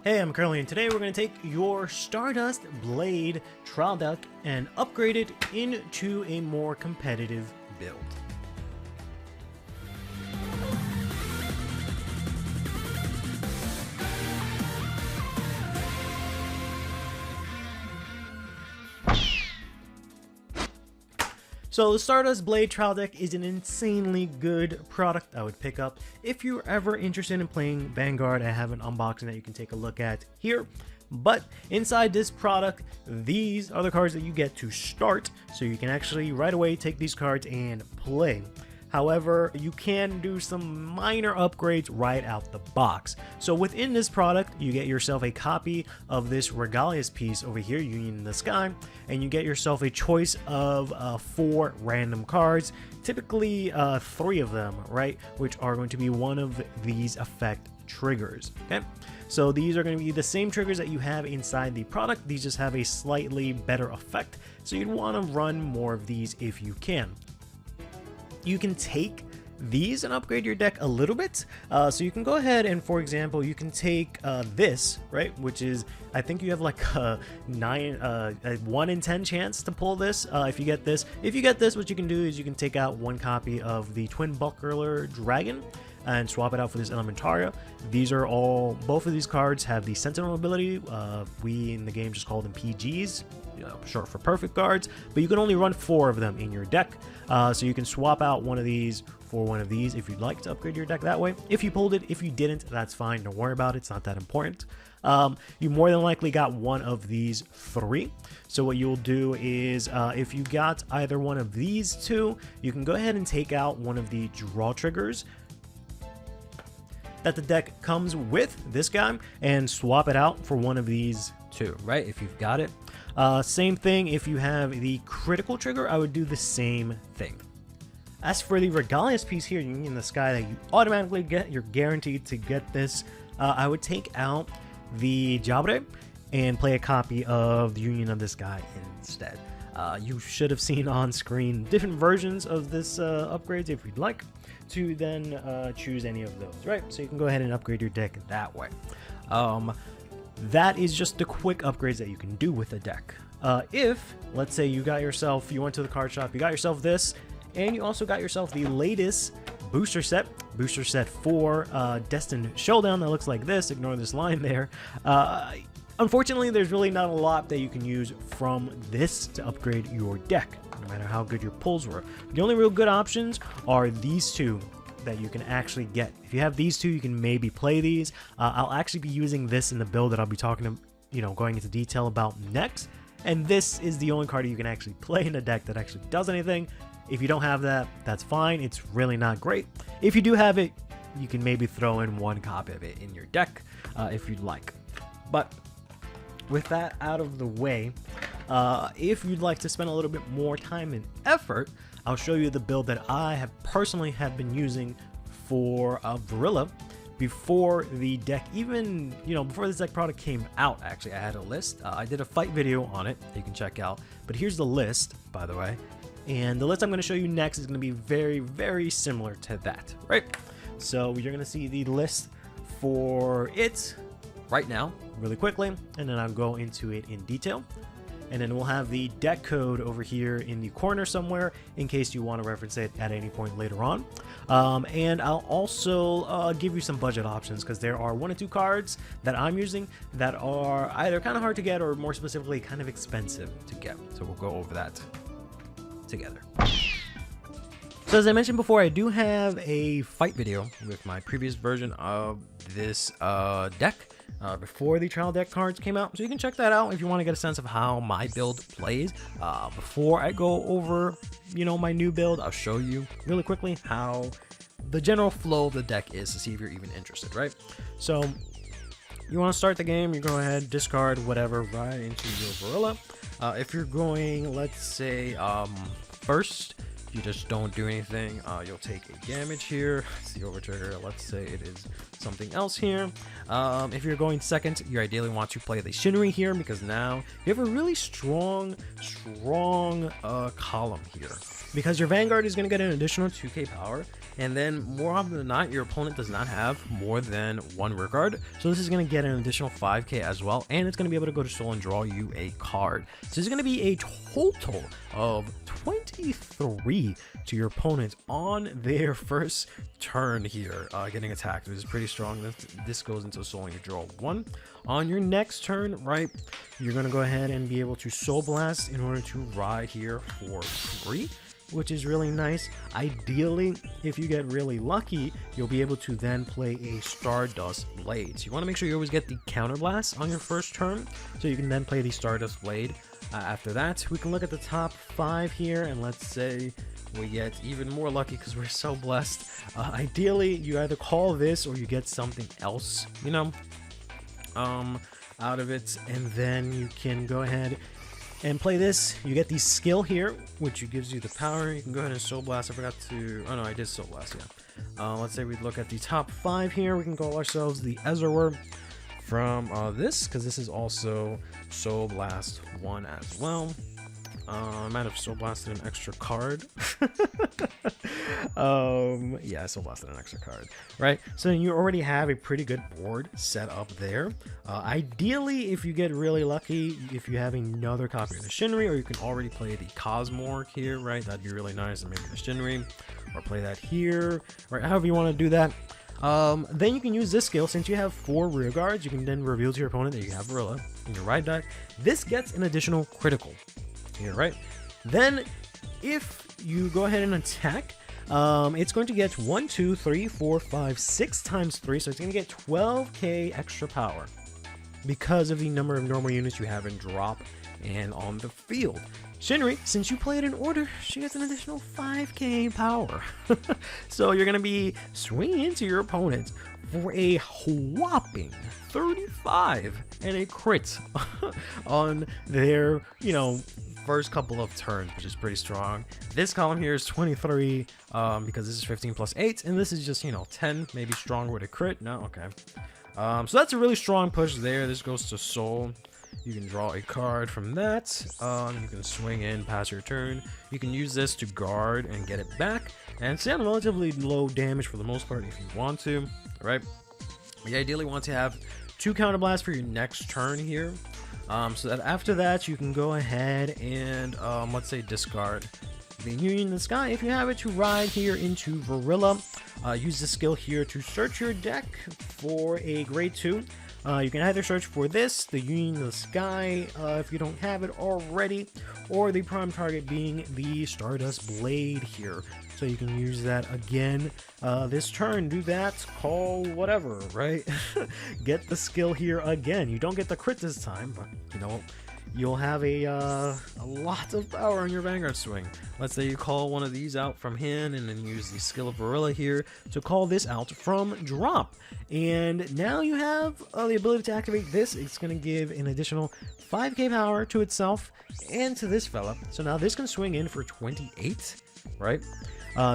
Hey, I'm Curly, and today we're going to take your Stardust Blade trial deck and upgrade it into a more competitive build. So the Stardust Blade trial deck is an insanely good product I would pick up if you're ever interested in playing Vanguard. I have an unboxing that you can take a look at here. But inside this product, these are the cards that you get to start, so you can actually right away take these cards and play. However, you can do some minor upgrades right out the box. So within this product, you get yourself a copy of this Rideline piece over here, Union in the Sky, and you get yourself a choice of 4 random cards, typically 3 of them, right, which are going to be one of these effect triggers. Okay, so these are going to be the same triggers that you have inside the product. These just have a slightly better effect, so you'd want to run more of these if you can. You can take these and upgrade your deck a little bit, so you can go ahead and, for example, you can take this, right, which is, I think you have like a 1 in 10 chance to pull this if you get this. If you get this, what you can do is you can take out 1 copy of the Twin Buckler Dragon and swap it out for this Elementaria. These are all, both of these cards have the Sentinel ability. We in the game just call them PGs, short for perfect guards, but you can only run 4 of them in your deck. So you can swap out one of these for one of these if you'd like to upgrade your deck that way. If you pulled it, if you didn't, that's fine. Don't worry about it. It's not that important. You more than likely got one of these 3. So what you'll do is if you got either one of these 2, you can go ahead and take out one of the draw triggers that the deck comes with, this guy, and swap it out for one of these 2, right, if you've got it. Same thing if you have the critical trigger, I would do the same thing. As for the Rideline piece here, Union in the Sky, that you automatically get, you're guaranteed to get this, I would take out the Jabre and play a copy of the Union of the Sky instead. You should have seen on screen different versions of this upgrades if you'd like to then choose any of those, right? So you can go ahead and upgrade your deck that way. That is just the quick upgrades that you can do with a deck. If, let's say you went to the card shop, you got yourself this, and you also got yourself the latest booster set 4, Destined Showdown, that looks like this, ignore this line there. Unfortunately, there's really not a lot that you can use from this to upgrade your deck, no matter how good your pulls were. The only real good options are these 2 that you can actually get. If you have these 2, you can maybe play these. I'll actually be using this in the build that I'll be talking to, going into detail about next. And this is the only card you can actually play in a deck that actually does anything. If you don't have that, that's fine. It's really not great. If you do have it, you can maybe throw in 1 copy of it in your deck if you'd like. But with that out of the way, if you'd like to spend a little bit more time and effort, I'll show you the build that I have personally been using for Vyrgrilla before the deck even, before this deck product came out. Actually, I had a list. I did a fight video on it that you can check out, but here's the list, by the way. And the list I'm going to show you next is going to be very, very similar to that, right? So you're going to see the list for it right now, really quickly, and then I'll go into it in detail. And then we'll have the deck code over here in the corner somewhere in case you want to reference it at any point later on. And I'll also give you some budget options, because there are 1 or 2 cards that I'm using that are either kind of hard to get or more specifically kind of expensive to get. So we'll go over that together. So as I mentioned before, I do have a fight video with my previous version of this deck before the trial deck cards came out, so you can check that out if you want to get a sense of how my build plays. Before I go over, my new build, I'll show you really quickly how the general flow of the deck is to see if you're even interested, right? So you want to start the game, you go ahead, discard whatever right into your Vyrgrilla. If you're going, let's say, first, you just don't do anything. You'll take a damage here. It's the over trigger. Let's say it is something else here. If you're going second, you ideally want to play the Shinri here, because now you have a really strong column here. Because your Vanguard is going to get an additional 2k power, and then more often than not, your opponent does not have more than one rear guard, so this is going to get an additional 5k as well, and it's going to be able to go to Soul and draw you a card. So this is going to be a total of 23 to your opponent on their first turn here, getting attacked, which is pretty strong. This goes into Soul and you draw 1. On your next turn, right, you're going to go ahead and be able to Soul Blast in order to ride here for 3. Which is really nice. Ideally, if you get really lucky, you'll be able to then play a Stardust Blade. So you want to make sure you always get the Counter Blast on your first turn, so you can then play the Stardust Blade. After that, we can look at the top 5 here, and let's say we get even more lucky because we're so blessed. Ideally, you either call this or you get something else, you know, out of it, and then you can go ahead and play this. You get the skill here, which gives you the power. You can go ahead and Soul Blast. I forgot to... Oh no, I did Soul Blast, yeah. Let's say we look at the top 5 here. We can call ourselves the Ezreal from this, because this is also Soul Blast 1 as well. I might have Soul Blasted an extra card. Yeah, I Soul Blasted an extra card, right? So you already have a pretty good board set up there. Ideally, if you get really lucky, if you have another copy of the Shinri, or you can already play the Cosmork here, right? That'd be really nice, and maybe the Shinri, or play that here, right? However you want to do that. Then you can use this skill. Since you have 4 rear guards, you can then reveal to your opponent that you have Vyrgrilla in your ride deck. This gets an additional critical here, right? Then if you go ahead and attack, it's going to get 1, 2, 3, 4, 5, 6 times 3, so it's going to get 12k extra power because of the number of normal units you have in drop and on the field. Shinri, since you play it in order, she gets an additional 5k power. So you're going to be swinging into your opponent for a whopping 35 and a crit on their, you know, first couple of turns, which is pretty strong. This column here is 23 because this is 15 plus 8, and this is just, you know, 10, maybe stronger with a crit. No, okay. So that's a really strong push there. This goes to Soul. You can draw a card from that. You can swing in, pass your turn. You can use this to guard and get it back, and stay on relatively low damage for the most part if you want to, right? You ideally want to have 2 counter blasts for your next turn here. So that after that you can go ahead and let's say discard the Union in the Sky if you have it to ride here into Vyrgrilla. Use the skill here to search your deck for a grade 2. You can either search for this, the Union in the Sky, if you don't have it already, or the prime target being the Stardust Blade here. So you can use that again this turn, do that, call whatever, right? Get the skill here again. You don't get the crit this time, but you know, you'll have a lot of power on your Vanguard swing. Let's say you call one of these out from hand and then use the skill of Vyrgrilla here to call this out from drop. And now you have the ability to activate this. It's going to give an additional 5k power to itself and to this fella. So now this can swing in for 28, right?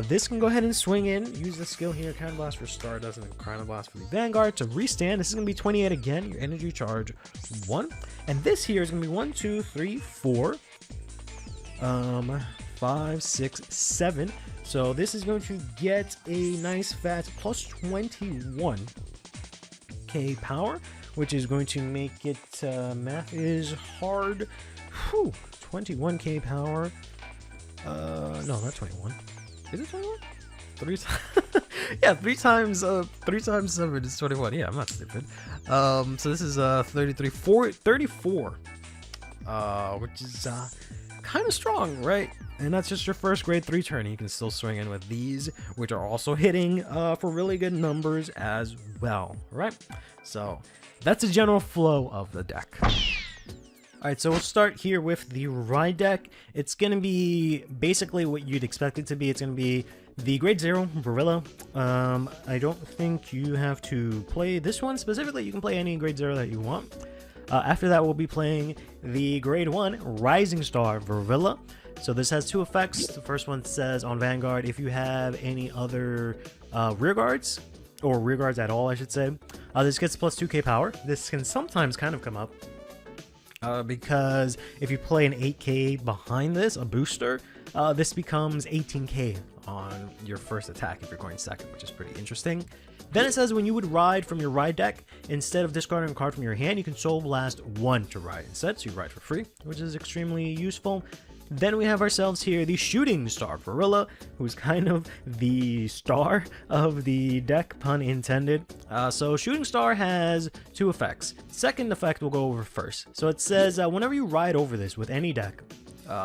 This can go ahead and swing in, use the skill here, Counter Blast for Stardust and Counter Blast for the Vanguard to restand. This is going to be 28 again, your energy charge 1. And this here is going to be 1, 2, 3, 4, 5, 6, 7. So this is going to get a nice fat plus 21k power, which is going to make it, math is hard, 21k power. No, not 21. Is it 21? 3 times? Yeah, 3 times 7 is 21. Yeah, I'm not stupid. So this is 34, which is kind of strong, right? And that's just your first grade 3 turn. You can still swing in with these, which are also hitting for really good numbers as well, right? So that's the general flow of the deck. Alright, so we'll start here with the ride deck. It's going to be basically what you'd expect it to be. It's going to be the grade 0 Vyrgrilla. I don't think you have to play this one specifically. You can play any grade 0 that you want. After that, we'll be playing the grade 1 Rising Star Vyrgrilla. So this has two effects. The first one says on Vanguard, if you have any other rear guards, or rear guards at all, I should say, this gets plus 2k power. This can sometimes kind of come up because if you play an 8k behind this, a booster, this becomes 18k on your first attack if you're going second, which is pretty interesting. Then it says when you would ride from your ride deck, instead of discarding a card from your hand, you can Soul Blast 1 to ride instead, so you ride for free, which is extremely useful. Then we have ourselves here the Shooting Star Vyrgrilla, who's kind of the star of the deck, pun intended. So Shooting Star has two effects. Second effect we'll go over first. So it says whenever you ride over this with any deck,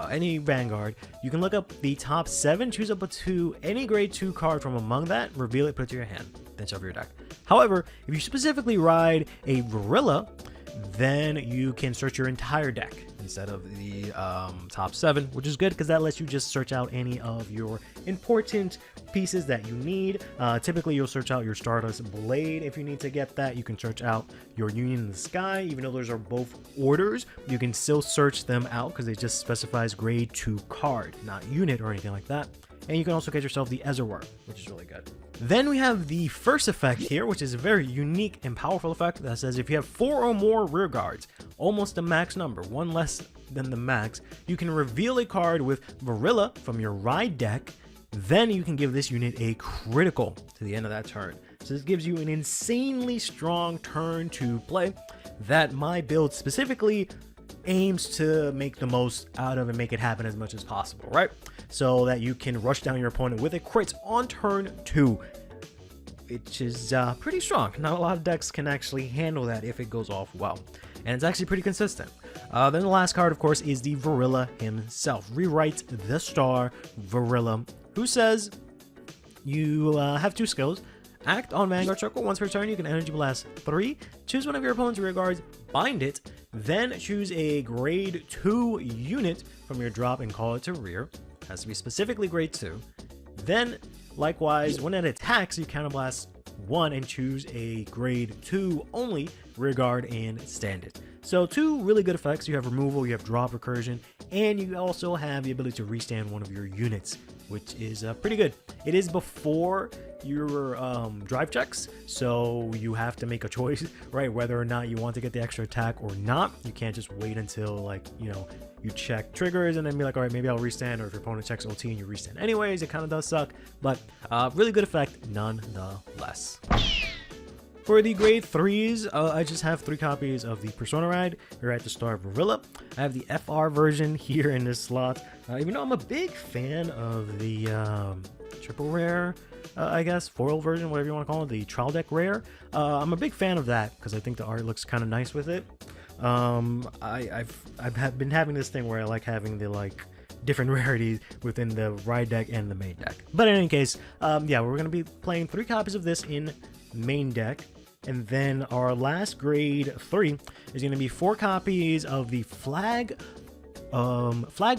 any Vanguard, you can look up the top 7, choose up to any grade 2 card from among that, reveal it, put it to your hand, then shuffle your deck. However, if you specifically ride a Vyrgrilla, then you can search your entire deck instead of the top 7, which is good because that lets you just search out any of your important pieces that you need. Typically, you'll search out your Stardust Blade if you need to get that. You can search out your Union in the Sky. Even though those are both orders, you can still search them out because it just specifies grade 2 card, not unit or anything like that. And you can also get yourself the Ezerwar, which is really good. Then we have the first effect here, which is a very unique and powerful effect that says if you have 4 or more rear guards, almost the max number, one less than the max, you can reveal a card with Vyrgrilla from your ride deck. Then you can give this unit a critical to the end of that turn. So this gives you an insanely strong turn to play that my build specifically aims to make the most out of and make it happen as much as possible, right? So that you can rush down your opponent with a crit on turn 2, which is pretty strong. Not a lot of decks can actually handle that if it goes off well, and it's actually pretty consistent. Then the last card, of course, is the Vyrgrilla himself. Rewrite the star Vyrgrilla, who says you have 2 skills. Act on Vanguard Circle. Once per turn, you can Energy Blast 3. Choose one of your opponent's rear guards, bind it, then choose a grade 2 unit from your drop and call it to rear. Has to be specifically grade 2. Then, likewise, when it attacks, you counterblast 1 and choose a grade 2 only rear guard and stand it. So 2 really good effects. You have removal, you have drop recursion, and you also have the ability to restand one of your units, which is pretty good. It is before your drive checks, so you have to make a choice, right, whether or not you want to get the extra attack or not. You can't just wait until, like, you know, you check triggers and then be like, all right, maybe I'll restand, or if your opponent checks OT and you restand anyways, it kind of does suck, but really good effect nonetheless. For the grade 3s, I just have 3 copies of the Persona Ride. You're at the Star Vyrgrilla. I have the FR version here in this slot. Even though I'm a big fan of the triple rare, I guess, foil version, whatever you want to call it, the trial deck rare. I'm a big fan of that because I think the art looks kind of nice with it. I've been having this thing where I like having the different rarities within the ride deck and the main deck. But in any case, yeah, we're going to be playing 3 copies of this in main deck. And then our last grade 3 is going to be 4 copies of the flag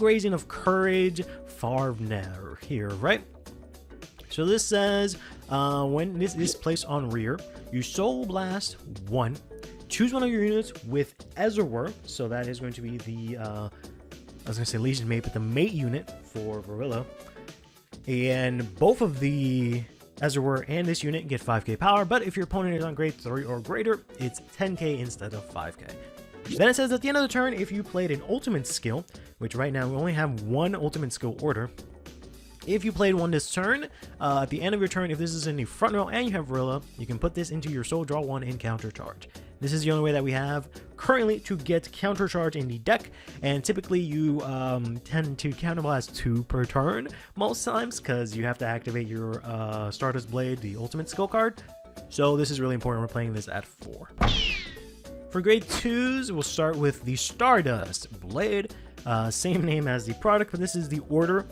raising of courage Farvner here, right? So this says when this is placed on rear, you Soul Blast 1, choose one of your units with Ezerwar, so that is going to be the I was going to say Legion Mate, but the mate unit for Vyrgrilla, and both of the Ezerwar and this unit get 5k power, but if your opponent is on grade 3 or greater, it's 10k instead of 5k. Then it says at the end of the turn, if you played an ultimate skill, which right now we only have 1 ultimate skill order, if you played one this turn, at the end of your turn, if this is in the front row and you have Vyrgrilla, you can put this into your Soul Draw 1 and Counter Charge. This is the only way that we have currently to get Counter Charge in the deck, and typically you tend to Counterblast 2 per turn most times because you have to activate your Stardust Blade, the ultimate skill card. So this is really important. We're playing this at 4. For grade 2s, we'll start with the Stardust Blade. Same name as the product, but this is the order.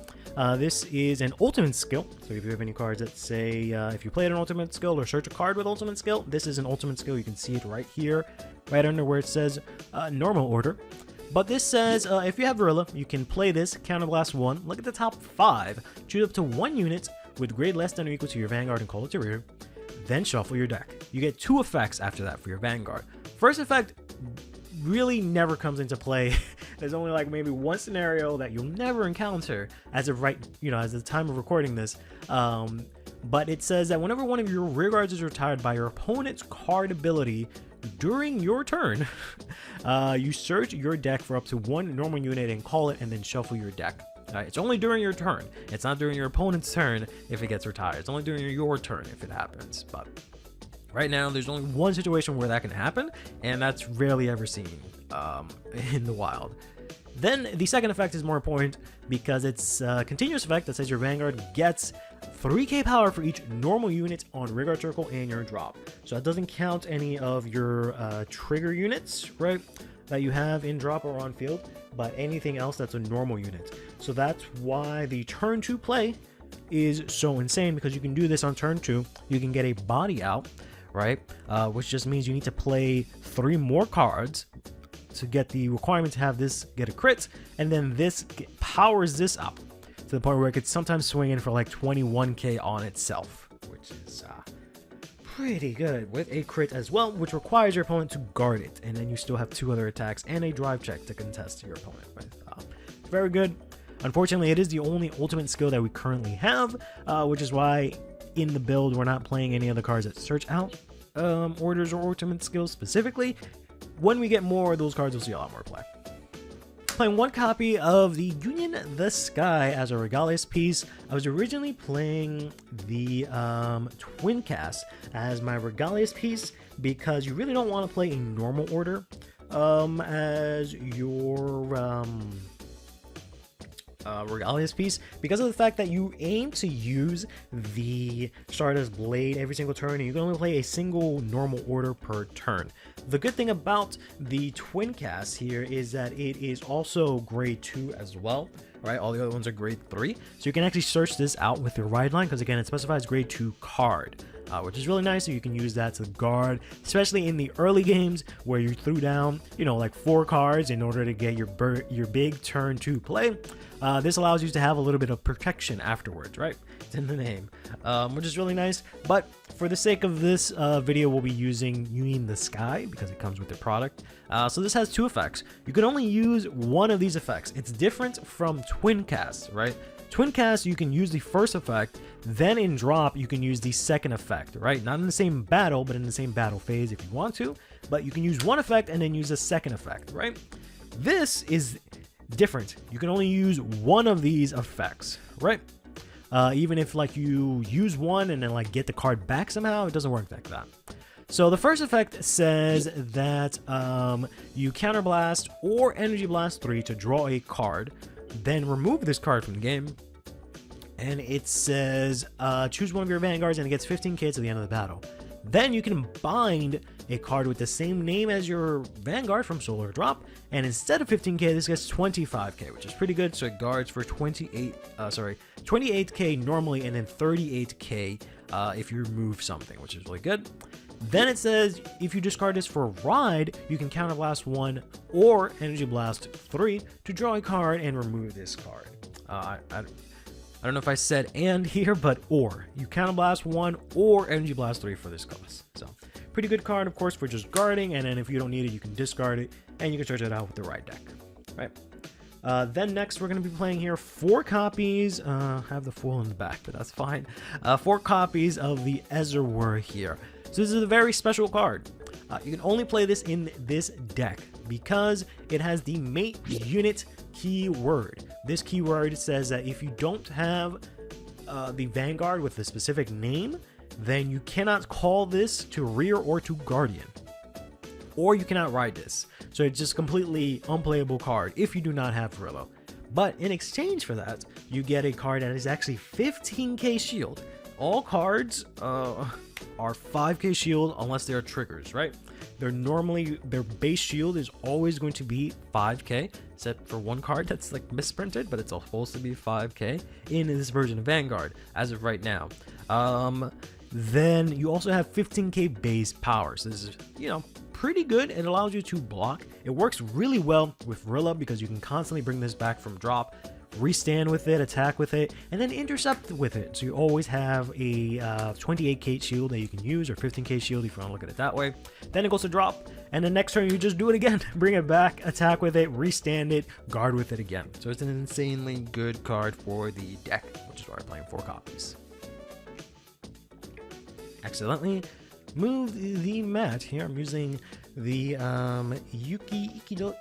This is an ultimate skill, so if you have any cards that say if you played an ultimate skill or search a card with ultimate skill, this is an ultimate skill. You can see it right here, right under where it says normal order. But this says if you have Vyrgrilla, you can play this, Counterblast 1, look at the top 5, choose up to 1 unit with grade less than or equal to your Vanguard and call it to rear, then shuffle your deck. You get 2 effects after that for your Vanguard. First effect really never comes into play There's only like maybe one scenario that you'll never encounter as of right, as the time of recording this. But it says that whenever one of your rear guards is retired by your opponent's card ability during your turn, you search your deck for up to one normal unit and call it, and then shuffle your deck. It's only during your turn. It's not during your opponent's turn if it gets retired. It's only during your turn if it happens. But right now, there's only one situation where that can happen, and that's rarely ever seen in the wild. Then the second effect is more important because it's a continuous effect that says your Vanguard gets 3k power for each normal unit on rearguard circle and your drop. So that doesn't count any of your trigger units, right, that you have in drop or on field, but anything else that's a normal unit. So that's why the turn 2 play is so insane, because you can do this on turn 2. You can get a body out, right, which just means you need to play 3 more cards to get the requirement to have this get a crit, and then this powers this up to the point where it could sometimes swing in for like 21k on itself, which is pretty good, with a crit as well, which requires your opponent to guard it, and then you still have 2 other attacks and a drive check to contest your opponent with. Very good. Unfortunately, it is the only ultimate skill that we currently have, which is why in the build we're not playing any other cards that search out orders or ultimate skills specifically. When we get more of those cards, we'll see a lot more play. Playing one copy of the Union the Sky as a Regalias piece. I was originally playing the Twin Cast as my Regalias piece because you really don't want to play a normal order as your Regalias piece, because of the fact that you aim to use the Stardust Blade every single turn, and you can only play a single normal order per turn. The good thing about the Twin Cast here is that it is also grade 2 as well, right? All the other ones are grade 3, so you can actually search this out with your Rideline, because again, it specifies grade 2 card. Which is really nice, so you can use that to guard, especially in the early games where you threw down, like 4 cards in order to get your big turn 2 play. This allows you to have a little bit of protection afterwards, right? It's in the name, which is really nice. But for the sake of this video, we'll be using Union the Sky because it comes with the product. So this has 2 effects. You can only use one of these effects. It's different from Twin Cast, right? Twin Cast, you can use the first effect, then in drop, you can use the second effect, right? Not in the same battle, but in the same battle phase if you want to, but you can use one effect and then use a second effect, right? This is different. You can only use one of these effects, right? Even if like you use one and then like get the card back somehow, it doesn't work like that. So the first effect says that you counterblast or energy blast 3 to draw a card, then remove this card from the game, and it says choose one of your Vanguards and it gets 15k to the end of the battle. Then you can bind a card with the same name as your Vanguard from Solar Drop, and instead of 15k, this gets 25k, which is pretty good. So it guards for 28k normally, and then 38k if you remove something, which is really good. Then it says if you discard this for Ride, you can Counterblast 1 or Energy Blast 3 to draw a card and remove this card. I don't know if I said and here, but or. You Counterblast 1 or Energy Blast 3 for this cost. So pretty good card, of course, for just guarding, and then if you don't need it, you can discard it, and you can search it out with the Ride deck, right? Then next, we're going to be playing here 4 copies. I have the foil in the back, but that's fine. 4 copies of the Ezerwur here. So this is a very special card. You can only play this in this deck because it has the mate unit keyword. This keyword says that if you don't have the Vanguard with a specific name, then you cannot call this to rear or to guardian, or you cannot ride this. So it's just completely unplayable card if you do not have Vyrgrilla. But in exchange for that, you get a card that is actually 15k shield. All cards are 5k shield unless they are triggers, right? Their base shield is always going to be 5k, except for one card that's like misprinted, but it's supposed to be 5k in this version of Vanguard as of right now. Then you also have 15k base power. So this is, pretty good. It allows you to block. It works really well with Vyrgrilla because you can constantly bring this back from drop, restand with it, attack with it, and then intercept with it. So you always have a 28k shield that you can use, or 15k shield if you want to look at it that way. Then it goes to drop, and the next turn you just do it again. Bring it back, attack with it, restand it, guard with it again. So it's an insanely good card for the deck, which is why I'm playing 4 copies. Accidentally moved the mat here. I'm using the Ichidoji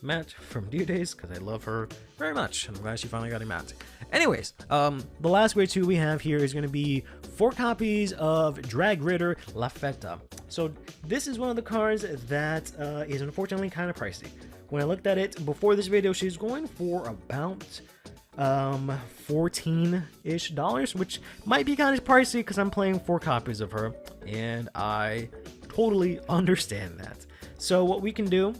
mat from Dear Days because I love her very much, and I'm glad she finally got a mat. Anyways, the last grade 2 we have here is going to be 4 copies of Drag Rider Lafetta. So this is one of the cards that is unfortunately kind of pricey. When I looked at it before this video, she's going for about $14-ish, which might be kind of pricey because I'm playing 4 copies of her, and I totally understand that. So what we can do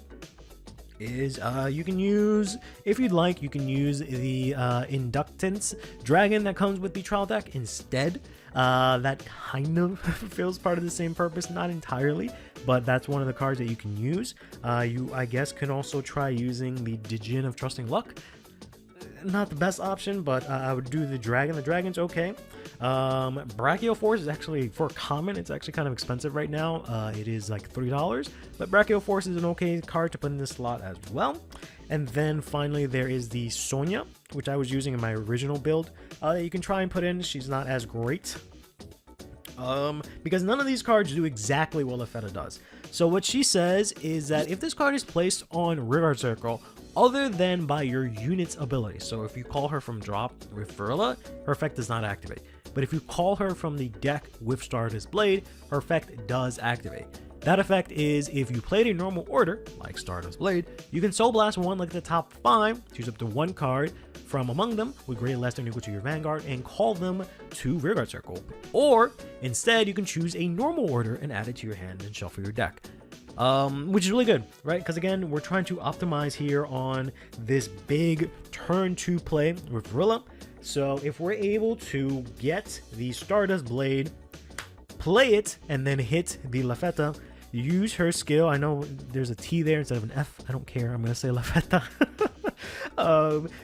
is you can use, if you'd like, you can use the Inductance Dragon that comes with the trial deck instead. That kind of feels part of the same purpose, not entirely, but that's one of the cards that you can use. You, I guess, can also try using the Djinn of Trusting Luck. Not the best option, but I would do the dragon. The dragon's okay. Brachio Force is actually, for common, it's actually kind of expensive right now. It is like $3, but Brachio Force is an okay card to put in this slot as well. And then finally there is the Sonya, which I was using in my original build, that you can try and put in. She's not as great, because none of these cards do exactly what Lafetta does. So what she says is that if this card is placed on Rearguard Circle, other than by your unit's ability, so if you call her from drop with Vyrgrilla, her effect does not activate. But if you call her from the deck with Stardust Blade, her effect does activate. That effect is if you played a normal order, like Stardust Blade, you can Soul Blast one like the top 5, choose up to 1 card from among them with greater less than or equal to your Vanguard, and call them to Rearguard Circle. Or instead, you can choose a normal order and add it to your hand and shuffle your deck. Which is really good, right? Because again, we're trying to optimize here on this big turn 2 play with Vyrgrilla. So if we're able to get the Stardust Blade, play it, and then hit the Lafetta, use her skill. I know there's a T there instead of an F. I don't care. I'm going to say Lafetta.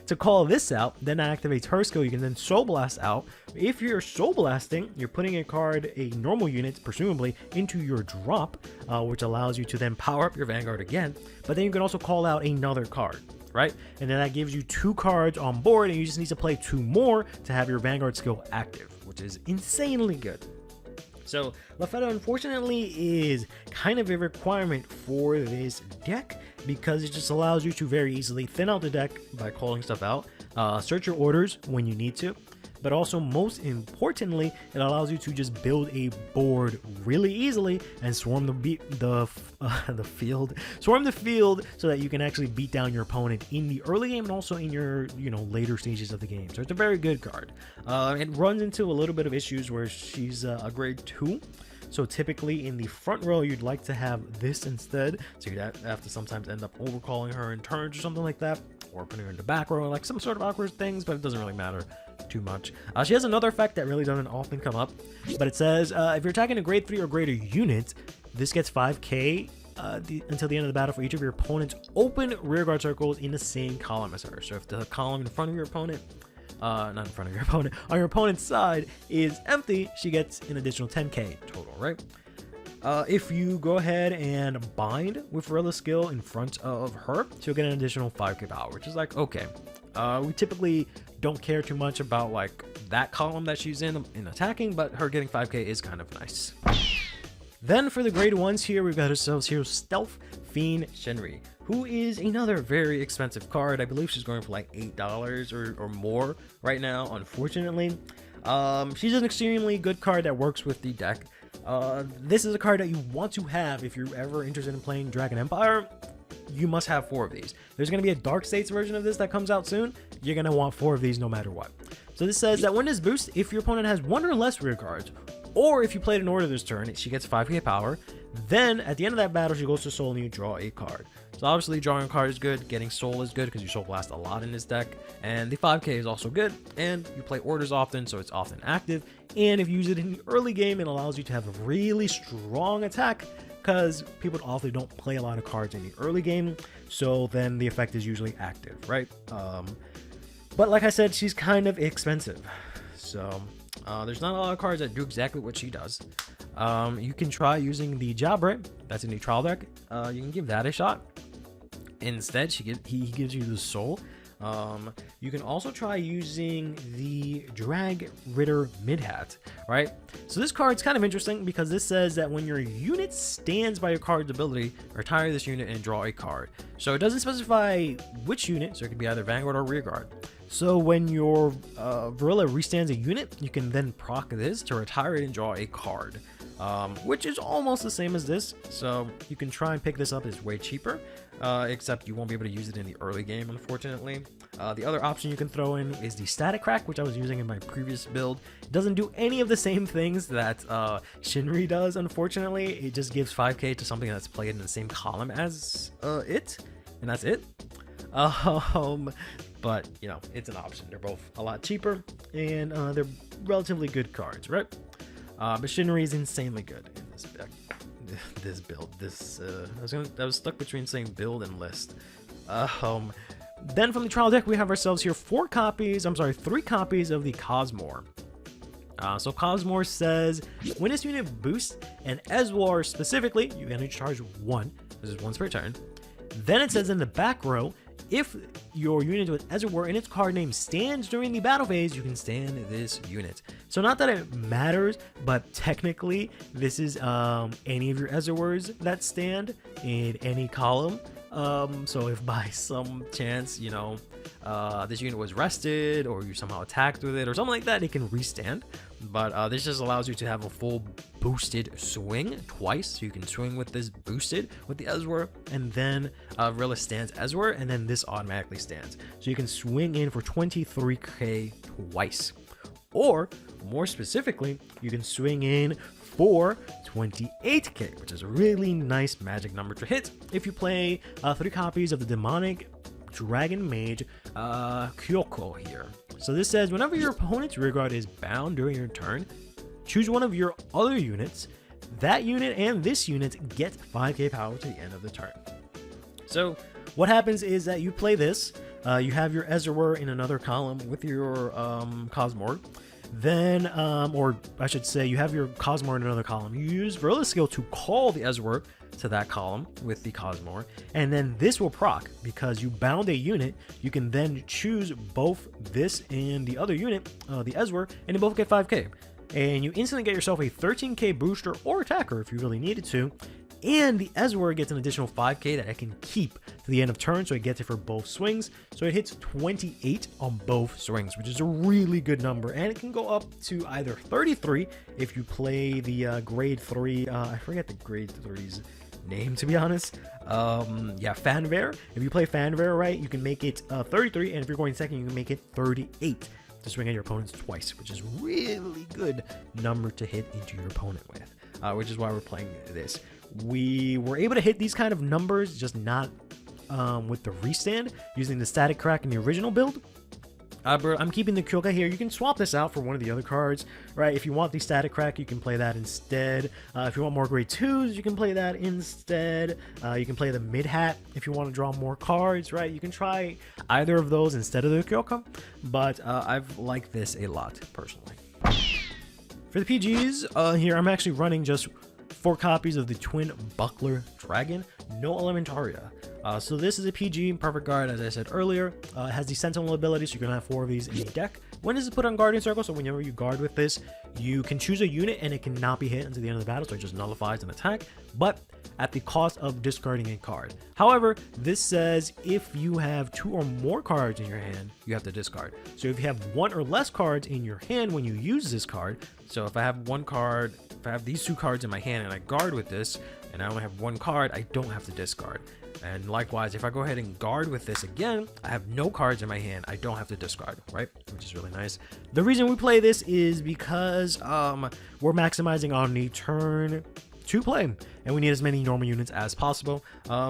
To call this out, then activates her skill. You can then Soul Blast out. If you're Soul Blasting, you're putting a card, a normal unit, presumably, into your drop, which allows you to then power up your Vanguard again. But then you can also call out another card, right? And then that gives you 2 cards on board, and you just need to play 2 more to have your Vanguard skill active, which is insanely good. So Lafetta, unfortunately, is kind of a requirement for this deck because it just allows you to very easily thin out the deck by calling stuff out, search your orders when you need to, but also most importantly, it allows you to just build a board really easily and swarm the field so that you can actually beat down your opponent in the early game and also in your later stages of the game. So it's a very good card. It runs into a little bit of issues where she's a grade 2. So typically in the front row, you'd like to have this instead. So you'd have to sometimes end up overcalling her in turns or something like that, or putting her in the back row, like some sort of awkward things, but it doesn't really matter too much. She has another effect that really doesn't often come up, but it says if you're attacking a grade 3 or greater unit, this gets 5k until the end of the battle for each of your opponent's open rearguard circles in the same column as her. So if the column in front of your opponent, not in front of your opponent, on your opponent's side is empty, she gets an additional 10k total, right? If you go ahead and bind with Vyrgrilla's skill in front of her, she'll get an additional 5k power, which is like, okay. We typically don't care too much about like that column that she's in attacking, but her getting 5k is kind of nice. Then for the grade 1s here, we've got ourselves here Stealth Fiend Shenri, who is another very expensive card. I believe she's going for like $8 or more right now, unfortunately. She's an extremely good card that works with the deck. This is a card that you want to have if you're ever interested in playing Dragon Empire. You must have 4 of these. There's going to be a Dark States version of this that comes out soon. You're going to want 4 of these no matter what. So this says that when this boosts, if your opponent has 1 or less rear cards, or if you played an order this turn, she gets 5k power. Then at the end of that battle, she goes to soul and you draw a card. So obviously drawing a card is good, getting soul is good because you soul blast a lot in this deck, and the 5k is also good, and you play orders often, so it's often active. And if you use it in the early game, it allows you to have a really strong attack because people often don't play a lot of cards in the early game, so then the effect is usually active, right? But like I said, she's kind of expensive, so there's not a lot of cards that do exactly what she does. You can try using the Jabre, that's in the trial deck. You can give that a shot. Instead, he gives you the soul. You can also try using the Drag Ritter Mid-Hat, right? So this card's kind of interesting because this says that when your unit stands by your card's ability, retire this unit and draw a card. So it doesn't specify which unit, so it could be either Vanguard or Rearguard. So when your Vyrgrilla restands a unit, you can then proc this to retire it and draw a card, which is almost the same as this. So you can try and pick this up. It's way cheaper, except you won't be able to use it in the early game, unfortunately. The other option you can throw in is the Static Crack, which I was using in my previous build. It doesn't do any of the same things that Shinri does, unfortunately. It just gives 5k to something that's played in the same column as it, and that's it. But you know, it's an option. They're both a lot cheaper, and they're relatively good cards, right? But Shinri is insanely good in this deck. This build. I was stuck between saying build and list. Then from the trial deck, we have ourselves here 3 copies of the Cosmore. So Cosmore says, when this unit boosts an Ezwar specifically, you can charge 1. This is once per turn. Then it says in the back row, if your unit with Ezwar in its card name stands during the battle phase, you can stand this unit. So not that it matters, but technically this is any of your Ezwars that stand in any column. So if by some chance, you know, this unit was rested or you somehow attacked with it or something like that, it can restand. But this just allows you to have a full boosted swing twice. So you can swing with this boosted with the Ezwar, and then Vyrgrilla stands Ezwar, and then this automatically stands. So you can swing in for 23k twice. Or more specifically, you can swing in for 28k, which is a really nice magic number to hit if you play 3 copies of the Demonic Dragon Mage Kyoko here. So this says, whenever your opponent's rearguard is bound during your turn, choose one of your other units. That unit and this unit get 5k power to the end of the turn. So what happens is that you play this, you have your Ezwar in another column with your Cosmore. Then, or I should say, you have your Cosmore in another column. You use Vyrgrilla's skill to call the Ezwar to that column with the Cosmore, and then this will proc because you bound a unit. You can then choose both this and the other unit, the Ezwar, and they both get 5k. And you instantly get yourself a 13k booster or attacker if you really needed to. And the Ezwar gets an additional 5k that it can keep to the end of turn, so it gets it for both swings. So it hits 28 on both swings, which is a really good number. And it can go up to either 33 if you play the grade 3, I forget the grade 3's name, to be honest. Yeah, Fanfare. If you play Fanfare right, you can make it 33, and if you're going second, you can make it 38 to swing at your opponents twice, which is really good number to hit into your opponent with, which is why we're playing this. We were able to hit these kind of numbers, just not with the restand, using the Static Crack in the original build. I'm keeping the Kyoka here. You can swap this out for one of the other cards, right? If you want the Static Crack, you can play that instead. If you want more grade 2s, you can play that instead. You can play the Mid-Hat if you want to draw more cards, right? You can try either of those instead of the Kyoka, but I've liked this a lot, personally. For the PGs, here I'm actually running just 4 copies of the Twin Buckler Dragon, no Elementaria. So this is a PG Perfect Guard, as I said earlier. It has the Sentinel ability, so you're gonna have 4 of these in your deck. When is it put on Guardian Circle? So whenever you guard with this, you can choose a unit and it cannot be hit until the end of the battle, so it just nullifies an attack, but at the cost of discarding a card. However, this says if you have 2 or more cards in your hand, you have to discard. So if you have 1 or less cards in your hand when you use this card, so if I have 1 card, if I have these 2 cards in my hand and I guard with this, and I only have 1 card, I don't have to discard. And likewise, if I go ahead and guard with this again, I have no cards in my hand, I don't have to discard, right? Which is really nice. The reason we play this is because we're maximizing on the turn 2 play, and we need as many normal units as possible,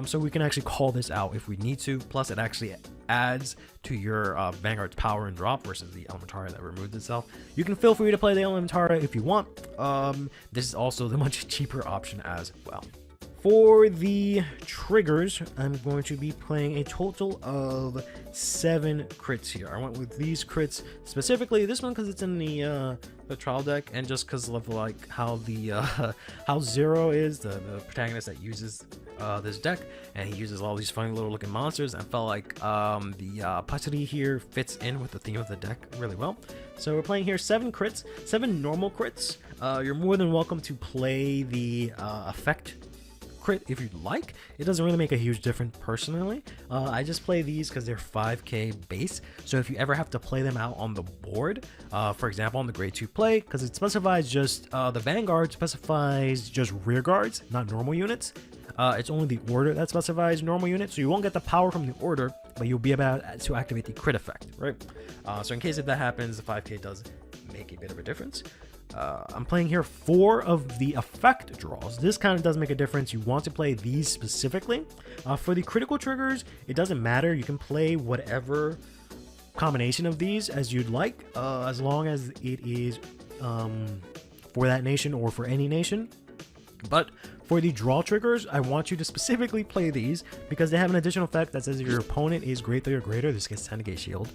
so we can actually call this out if we need to. Plus, it actually adds to your Vanguard's power and drop versus the Elementaria that removes itself. You can feel free to play the Elementaria if you want. This is also the much cheaper option as well. For the triggers, I'm going to be playing a total of 7 crits here. I went with these crits specifically. This one because it's in the trial deck, and just because of like how the how Zero is the protagonist that uses this deck, and he uses all these funny little looking monsters. I felt like the opacity here fits in with the theme of the deck really well. So we're playing here 7 crits, 7 normal crits. You're more than welcome to play the effect crit if you'd like. It doesn't really make a huge difference personally. I just play these because they're 5k base, so if you ever have to play them out on the board, for example on the grade 2 play, because it specifies just the Vanguard specifies just rear guards, not normal units. It's only the order that specifies normal units, so you won't get the power from the order, but you'll be able to activate the crit effect, right? So in case if that happens, the 5k does make a bit of a difference. I'm playing here 4 of the effect draws. This kind of does make a difference. You want to play these specifically. For the critical triggers, it doesn't matter. You can play whatever combination of these as you'd like, as long as it is for that nation or for any nation. But for the draw triggers, I want you to specifically play these because they have an additional effect that says if your opponent is grade 3 or greater, this gets 10k shield.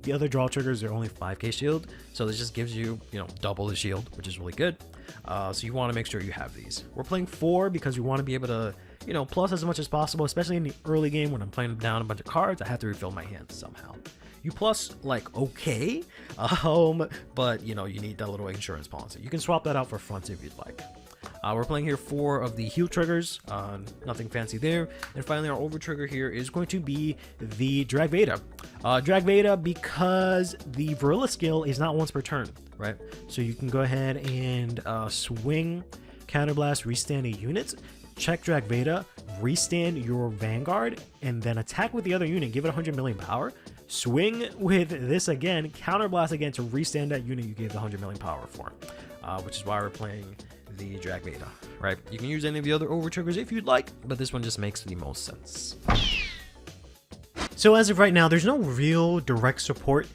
The other draw triggers are only 5k shield, so this just gives you, double the shield, which is really good. So you want to make sure you have these. We're playing 4 because we want to be able to, plus as much as possible, especially in the early game when I'm playing down a bunch of cards. I have to refill my hands somehow. You plus, like, okay, but, you need that little insurance policy. You can swap that out for fronts if you'd like. We're playing here 4 of the heal triggers, nothing fancy there. And finally, our over trigger here is going to be the Drag Beta. Drag Beta because the Vyrgrilla skill is not once per turn, right? So you can go ahead and swing, counterblast, restand a unit, check Drag Beta, restand your Vanguard, and then attack with the other unit, give it 100 million power. Swing with this again, counterblast again to restand that unit you gave the 100 million power for, which is why we're playing the Drag Beta, right? You can use any of the other over triggers if you'd like, but this one just makes the most sense. So as of right now, there's no real direct support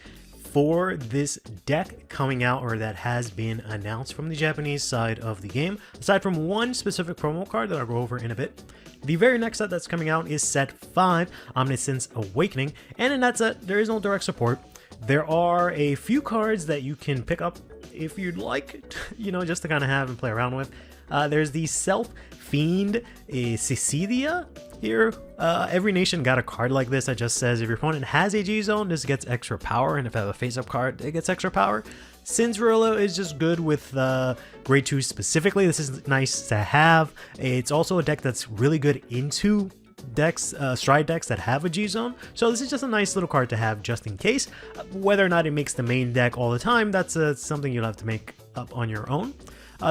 for this deck coming out, or that has been announced from the Japanese side of the game, aside from one specific promo card that I'll go over in a bit. The very next set that's coming out is set 5, Omniscience Awakening, and in that set, there is no direct support. There are a few cards that you can pick up if you'd like, just to kind of have and play around with. There's the Self Fiend Cecilia here. Every nation got a card like this that just says if your opponent has a G-Zone, this gets extra power, and if they have a face-up card, it gets extra power. Since Vyrgrilla is just good with grade 2 specifically, this is nice to have. It's also a deck that's really good into decks, stride decks that have a G-Zone, so this is just a nice little card to have just in case. Whether or not it makes the main deck all the time, that's something you'll have to make up on your own.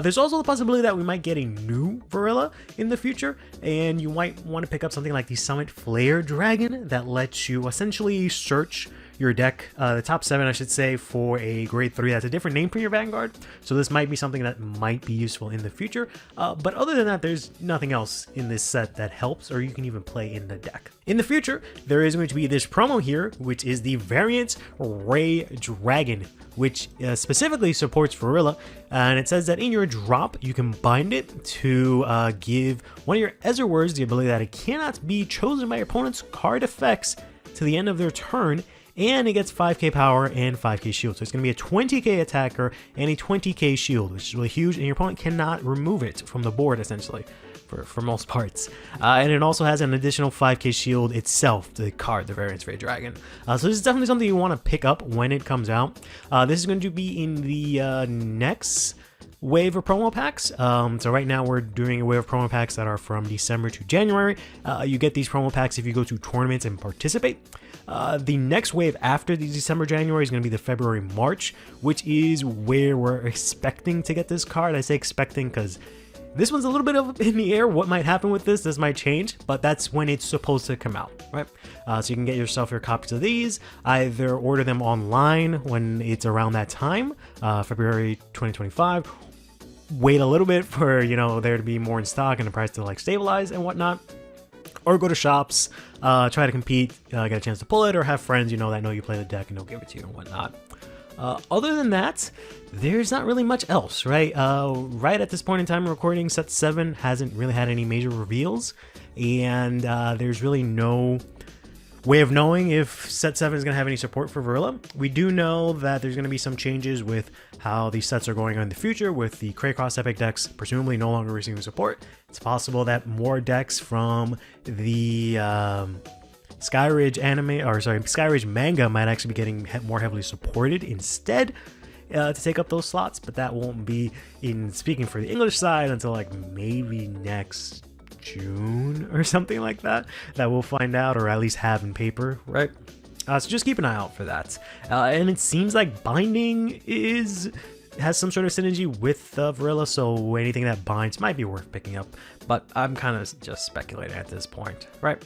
There's also the possibility that we might get a new Vyrgrilla in the future, and you might want to pick up something like the Summit Flare Dragon that lets you essentially search your deck, the top 7 I should say, for a grade 3 that's a different name for your Vanguard, so this might be something that might be useful in the future, but other than that, there's nothing else in this set that helps or you can even play in the deck. In the future, there is going to be this promo here, which is the Variant Ray Dragon, which specifically supports Vyrgrilla, and it says that in your drop, you can bind it to give one of your Ezra words the ability that it cannot be chosen by your opponent's card effects to the end of their turn, and it gets 5k power and 5k shield. So it's going to be a 20k attacker and a 20k shield, which is really huge, and your opponent cannot remove it from the board, essentially, for most parts. And it also has an additional 5k shield itself, the card, the Variant Ray Dragon. So this is definitely something you want to pick up when it comes out. This is going to be in the next wave of promo packs. So right now we're doing a wave of promo packs that are from December to January. You get these promo packs if you go to tournaments and participate. The next wave after the December-January is going to be the February-March, which is where we're expecting to get this card. I say expecting because this one's a little bit up in the air. What might happen with this? This might change, but that's when it's supposed to come out, right? So you can get yourself your copies of these, either order them online when it's around that time, February 2025, wait a little bit for, there to be more in stock and the price to like stabilize and whatnot, or go to shops, try to compete, get a chance to pull it, or have friends, that know you play the deck and they'll give it to you and whatnot. Other than that, there's not really much else, right? Right at this point in time of recording, Set 7 hasn't really had any major reveals, and there's really no way of knowing if Set 7 is going to have any support for Vyrgrilla. We do know that there's going to be some changes with how these sets are going on in the future, with the Craycross Epic decks presumably no longer receiving support. It's possible that more decks from the Skyridge Manga might actually be getting more heavily supported instead to take up those slots, but that won't be, in speaking for the English side, until like maybe next June or something like that we'll find out, or at least have in paper, right? So just keep an eye out for that. And it seems like binding has some sort of synergy with Vyrgrilla, so anything that binds might be worth picking up, but I'm kind of just speculating at this point, right?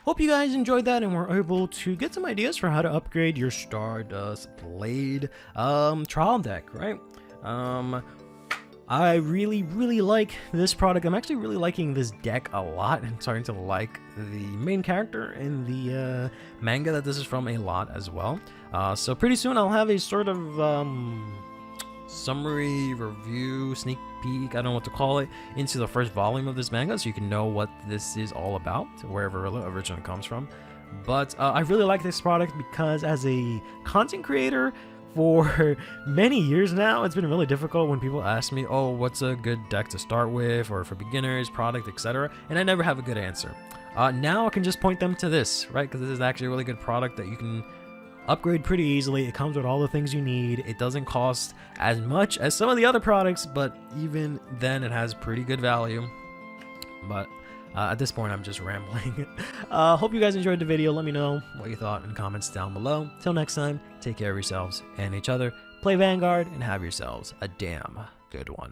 Hope you guys enjoyed that and were able to get some ideas for how to upgrade your Stardust Blade trial deck, right? I really like this product. I'm actually really liking this deck a lot. I'm starting to like the main character and the manga that this is from a lot as well. So pretty soon I'll have a sort of summary, review, sneak peek, I don't know what to call it, into the first volume of this manga, so you can know what this is all about, where Vyrgrilla originally comes from. But I really like this product because as a content creator, for many years now, it's been really difficult when people ask me, oh, what's a good deck to start with, or for beginners, product, etc., and I never have a good answer. Now I can just point them to this, right? Because this is actually a really good product that you can upgrade pretty easily. It comes with all the things you need. It doesn't cost as much as some of the other products, but even then it has pretty good value. But at this point, I'm just rambling. Hope you guys enjoyed the video. Let me know what you thought in comments down below. Till next time, take care of yourselves and each other. Play Vanguard and have yourselves a damn good one.